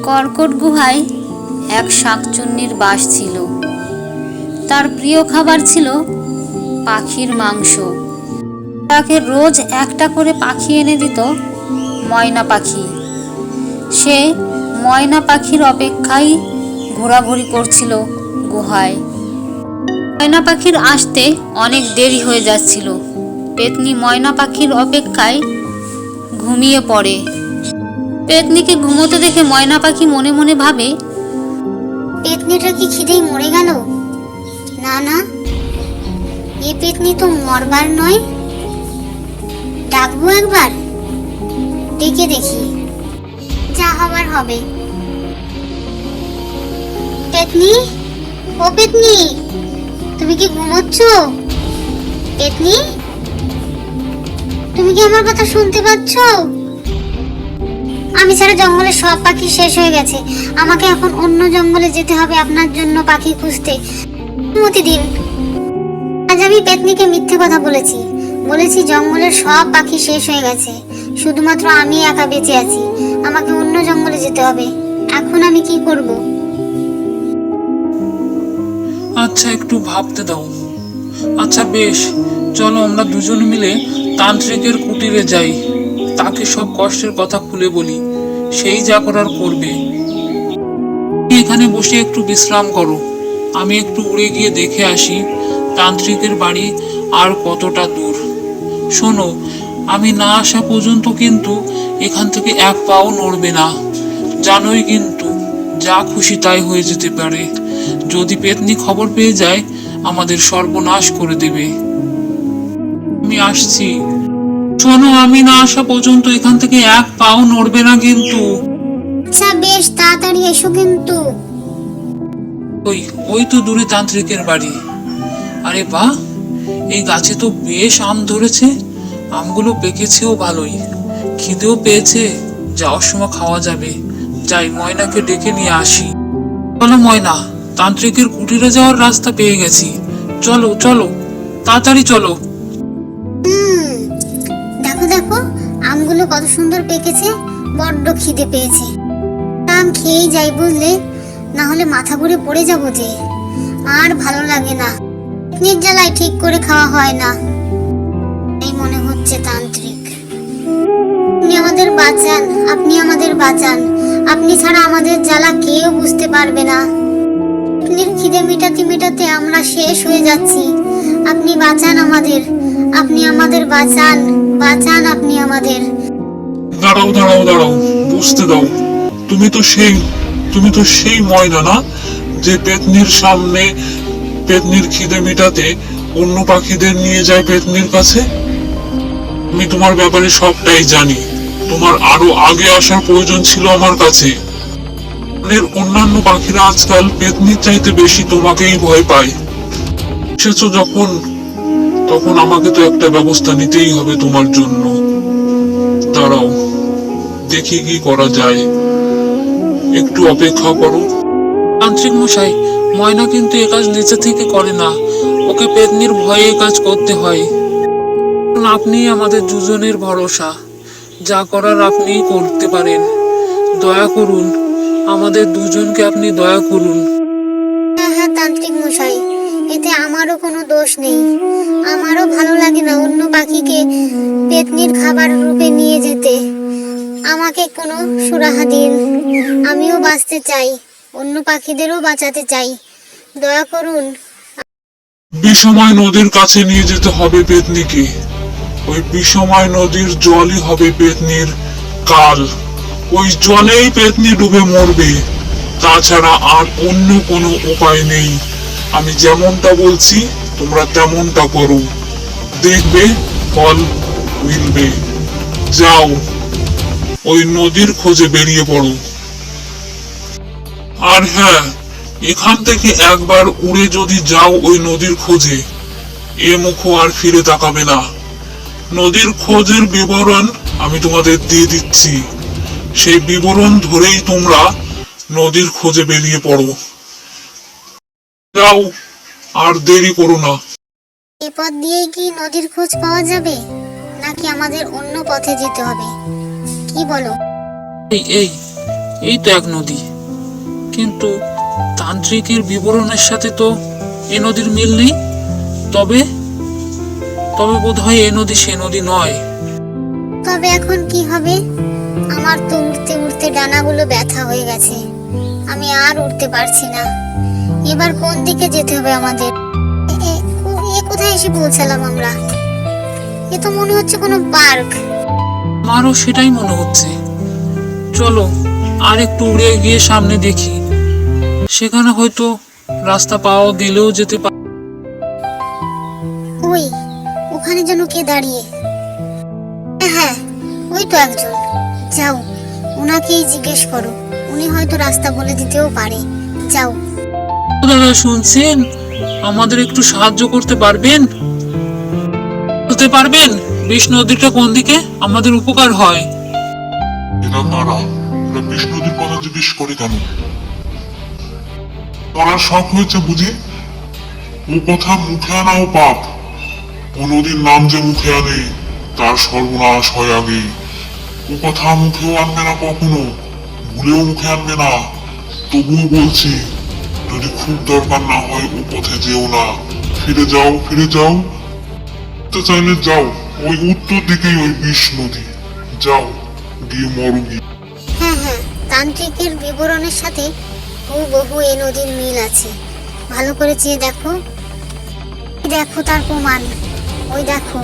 কর্কট গুহায় এক শাকচুন্নির বাস ছিল। তার প্রিয় খাবার ছিল পাখির মাংস। তাকে রোজ একটা করে পাখি এনে দিত ময়না পাখি। সে ময়না পাখির অপেক্ষায় ঘোরাঘুরি করছিল গুহায়। ময়না পাখির আসতে অনেক দেরি হয়ে যাচ্ছিল। পেতনি ময়না পাখির অপেক্ষায় ঘুমিয়ে পড়ে। পেতনিকে ঘুমোতে দেখে ময়না পাখি মনে মনে ভাবে, পেতনিটা কি খিদেই মরে গেল? না না, এ পেতনি তো মরবার নয়। ডাকবো একবার, ডেকে দেখি, যা হবার হবে। পেতনি, ও পেতনি, তুমি কি ঘুমোচ্ছ? পেতনি, তুমি কি আমার কথা শুনতে পাচ্ছ? আমি ছাড়া জঙ্গলে সব পাখি শেষ হয়ে গেছে। আমাকে এখন অন্য জঙ্গলে যেতে হবে আপনার জন্য পাখি খুঁজতে। অনুমতি দিন। আজ আমি পেতনিকে মিথ্যে কথা বলেছি জঙ্গলের সব পাখি শেষ হয়ে গেছে, শুধুমাত্র আমি একা বেঁচে আছি। আমাকে অন্য জঙ্গলে যেতে হবে। এখন আমি কি করব? আচ্ছা, একটু ভাবতে দাও। আচ্ছা বেশ, চলো আমরা দুজন মিলে তান্ত্রিকের কুটিরে যাই। তাকে সব কষ্টের কথা খুলে বলি, সেই যা করার করবে। এখানে বসে একটু বিশ্রাম করো, আমি একটু উড়ে গিয়ে দেখে আসি তান্ত্রিকের বাড়ি আর কতটা দূর। শোনো, আমি না আসা পর্যন্ত কিন্তু এখান থেকে এক পাও নড়বে না। জানোই কিন্তু যা খুশি তাই হয়ে যেতে পারে। যদি পেতনি খবর পেয়ে যায়, আমাদের সর্বনাশ করে দেবে। আমি আসছি। শোনো, আমি না আসা পর্যন্ত এখান থেকে এক পাও নড়বে না কিন্তু। আচ্ছা বেশ, তাড়াতাড়ি এসো কিন্তু। ওই ওই তো দূরে তান্ত্রিকের বাড়ি। আরে বাহ, এই গাছে তো বেশ আম ধরেছে। আমগুলো পেকেছেও ভালোই, খিদেও পেয়েছে, যাওয়ার সময় খাওয়া যাবে। যাই, ময়নাকে ডেকে নিয়ে আসি। চলো ময়না, তান্ত্রিকের কুটিরে যাওয়ার রাস্তা পেয়ে গেছি। চলো চলো, তাড়াতাড়ি চলো। দেখো দেখো, আমগুলো কত সুন্দর পেকেছে। বড্ড খিদে পেয়েছে। আম খেয়েই যাই বুঝলে, না হলে মাথা ঘুরে পড়ে যাবো যে। আর ভালো লাগে না, নির্জালায় ঠিক করে খাওয়া হয় না। এই মনে হচ্ছে তান্ত্রিক। আপনি আমাদের বাঁচান, আপনি আমাদের বাঁচান। আপনি ছাড়া আমাদের জ্বালা কেউ বুঝতে পারবে না। আপনার খিদে মেটাতে মেটাতে আমরা শেষ হয়ে যাচ্ছি। আপনি বাঁচান আমাদের, আপনি আমাদের বাঁচান, বাঁচান আপনি আমাদের। দাঁড়াও দাঁড়াও দাঁড়াও, বুঝতে দাও। তুমি তো সেই ময়না না, যে পেতনির সামনে পেতনির খিদে মেটাতে অন্য পাখিদের নিয়ে যায় পেতনির কাছে। আমি তোমার ব্যাপারে সবটাই জানি। তোমার আরো আগে আসার প্রয়োজন ছিল আমার কাছে। অন্যান্য পাখিরা আজকাল পেতনির চাইতে বেশি তোমাকেই ভয় পায়। এসেছো যখন, তখন আমাকে তো একটা ব্যবস্থা নিতেই হবে তোমার জন্য। দাঁড়াও, দেখি কি করা যায়। একটু অপেক্ষা করো। তান্ত্রিক মশাই, ময়না কিন্তু এ কাজ নিচে থেকে করে না। ওকে পেতনির ভয়ে এ কাজ করতে হয়। আপনি আমাদের দুজনের ভরসা, যা করার আপনিই করতে পারেন। দয়া করুন, আমাদের দুজনকে আপনি দয়া করুন। হ্যাঁ হ্যাঁ তান্ত্রিক মশাই, এতে আমারও কোনো দোষ নেই। আমারও ভালো লাগে না অন্য পাখিকে পেতনির খাবার রূপে নিয়ে যেতে। আমাকে কোনো সুরাহা দিন। আমিও বাঁচতে চাই, অন্য পাখিদেরও বাঁচাতে চাই। দয়া করুন। বিষময় নদীর কাছে নিয়ে যেতে হবে পেতনিকে। ওই বিষময় নদীর জলই হবে পেতনির কাল। ওই জলেই পেতনি ডুবে মরবে। তাছাড়া আর অন্য কোনো উপায় নেই। আমি যেমনটা বলছি তোমরা তেমনটা করো, দেখবে ফল মিলবে। যাও, ওই নদীর খোঁজে বেরিয়ে পড়ো। আর হ্যাঁ, এখান থেকে একবার উড়ে যদি যাও ওই নদীর খোঁজে, এ মুখো আর ফিরে তাকাবে না। নদীর খোঁজের বিবরণ আমি তোমাদের দিয়ে দিচ্ছি। সেই বিবরণ ধরেই তোমরা নদীর খোঁজে বেরিয়ে পড়ো। যাও, আর দেরি করো না। এ পথ দিয়েই কি নদীর খোঁজ পাওয়া যাবে, নাকি আমাদের অন্য পথে যেতে হবে? কি বলো? এই এই এই তো এক নদী, কিন্তু তান্ত্রিকের বিবরণের সাথে তো এ নদীর মিল নেই। তবে তবে বোধ হয় এ নদী সে নদী নয়। তবে এখন কি হবে? আমার তো উড়তে উড়তে ডানাগুলো ব্যথা হয়ে গেছে, আমি আর উঠতে পারছি না। এবার কোন দিকে যেতে হবে আমাদের? এ কোথায় এসে পৌঁছালাম আমরা? এ তো মনে হচ্ছে কোনো পার্ক। আমারও সেটাই মনে হচ্ছে। চলো আর একটু উড়ে গিয়ে সামনে দেখি, সেখানে হয়তো রাস্তা পাওয়া গেলেও যেতে পারে। ওই ওখানে যেন কে দাঁড়িয়ে। হ্যাঁ, ওই তো একজন। যাও, ওনাকেই জিজ্ঞেস করো, উনি হয়তো রাস্তা বলে দিতেও পারে। যাও। দাদা শুনছেন, আমাদের একটু সাহায্য করতে পারবেন? বলতে পারবেন বিষ নদীটা কোন দিকে? আমাদের উপকার হয়। এরা কারা? এরা বিষ নদীর কথা জিজ্ঞেস করে কেন? পড়ার শখ হয়েছে বুঝি? ও কথা মুখে আনাও পাপ। ও নদীর নাম যে মুখে আনে তার সর্বনাশ হয় আগে। ও কথা মুখেও আনবে না কখনো, ভুলেও মুখে আনবে না। তবুও বলছি, যদি খুব দরকার না হয় ও পথে যেও না। ফিরে যাও, ফিরে যাও। তো চাইলে যাও, ওই উত্তর দিকেই ওই বিষ নদী। যাও, গিয়ে মরো গিয়ে। হ্যাঁ হ্যাঁ, তান্ত্রিকের বিবরণের সাথে হুবহু এই নদীর মিল আছে। ভালো করে চেয়ে দেখো, দেখো তার প্রমাণ। ওই দেখো।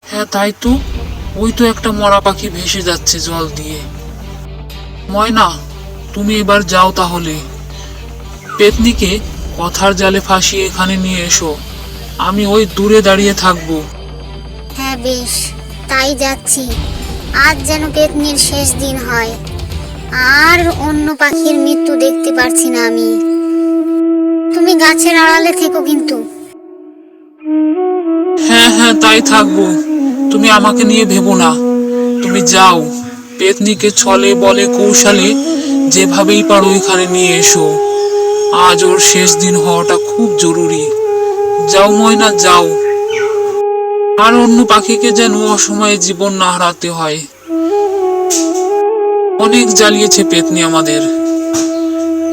হ্যাঁ তাই তো, ওই তো একটা মরা পাখি ভেসে যাচ্ছে জল দিয়ে। ময়না, তুমি এবার যাও তাহলে। পেতনিকে কথার জালে ফাঁসিয়ে এখানে নিয়ে এসো, আমি ওই দূরে দাঁড়িয়ে থাকবো। হ্যাঁ বেশ, তাই যাচ্ছি। আজ যেন পেতনির শেষ দিন হয়, আর অন্য পাখির মৃত্যু দেখতে পারছি না আমি। তুমি গাছের আড়ালে থেকো কিন্তু। হ্যাঁ হ্যাঁ তাই থাকবো, তুমি আমাকে নিয়ে ভেবো না। তুমি যাও, পেতনিকে ছলে বলে কৌশলে যেভাবেই পারো এখানে নিয়ে এসো। আজ ওর শেষ দিন হওয়াটা খুব জরুরি। যাও ময়না, যাও। আর অন্য পাখিকে যেন অসময়ে জীবন না হারাতে হয়। অনেক জ্বালিয়েছে পেতনি আমাদের,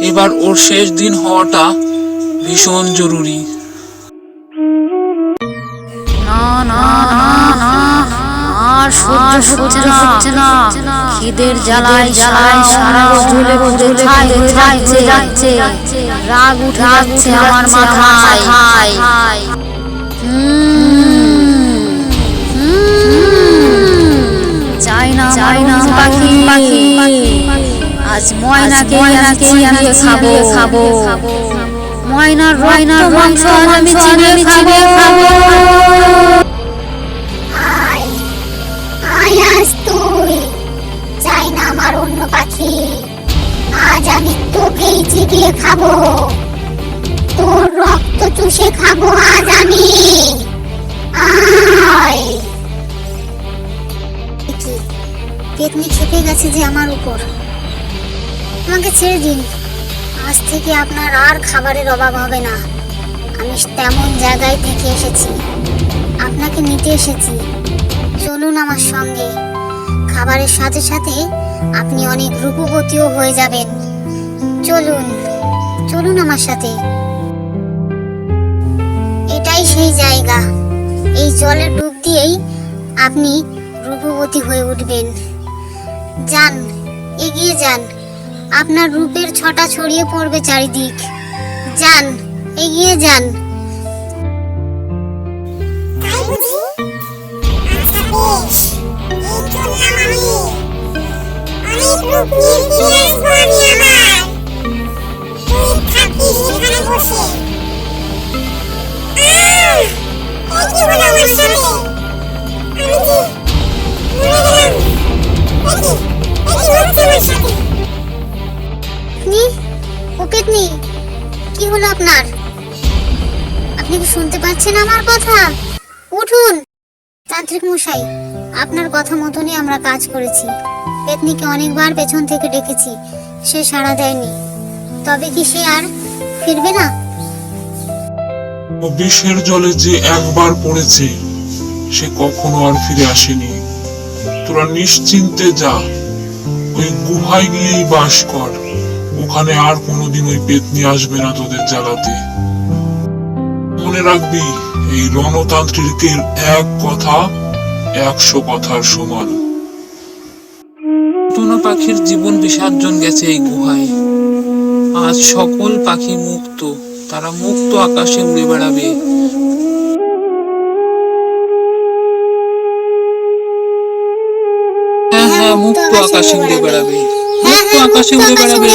এবার ওর শেষ দিন হওয়াটা ভীষণ জরুরি। না না না না, আর সহ্য হচ্ছে না। খিদের জ্বালায় সারা ঝুলে পুড়ে ছাই হয়ে যাচ্ছে। রাগ উঠে যাচ্ছে আমার মাথায়। চাই না পাখি, আজ ময়নাকে আমি খাবো। ময়নার মাংস আমি চিবিয়ে খাবো। আজ তুই চাই না আমার অন্য পাখি, আজ আমি তোকেই চিবিয়ে খাবো। তোর রক্ত চুষে খাবো আজ আমি। আয়। কি পেতনি খেপে গেছে যে আমার উপর। আমাকে ছেড়ে দিন, আজ থেকে আপনার আর খাবারের অভাব হবে না। আমি তেমন জায়গায় থেকে এসেছি, আপনাকে নিতে এসেছি। চলুন আমার সঙ্গে, খাবারের সাথে সাথে আপনি অনেক রূপবতীও হয়ে যাবেন। চলুন চলুন আমার সাথে। এটাই সেই জায়গা, এই জলের ডুব দিয়েই আপনি রূপবতী হয়ে উঠবেন। যান, এগিয়ে যান, আপনার রূপের ছটা ছড়িয়ে পড়বে চারিদিক। যান, এগিয়ে যান। পেতনি, কি হলো আপনার? আপনি কি শুনতে পাচ্ছেন আমার কথা? উঠুন। তান্ত্রিক মশাই, আপনার কথা মতনই আমরা কাজ করেছি। পেতনিকে অনেকবার পেছন থেকে ডেকেছি, সে সাড়া দেয়নি। তবে কি সে আর ফিরবে না? বিষের জলে যে একবার পড়েছে সে কখনো আর ফিরে আসেনি। তোরা নিশ্চিন্তে যা। ওই গুহায় গিয়েই বাস কর। ওখানে আর কোনোদিন ওই পেতনি আসবে না তোদের জ্বালাতে। মনে রাখবি, এই রণতান্ত্রিকের এক কথা 100 কথার সমান। টোনা পাখির জীবন বিসর্জন গেছে এই গুহায়। আজ সকল পাখি মুক্ত, তারা মুক্ত আকাশে উড়ে বেড়াবে। হ্যাঁ হ্যাঁ, মুক্ত আকাশে উড়ে বেড়াবে, মুক্ত আকাশে উড়ে বেড়াবে।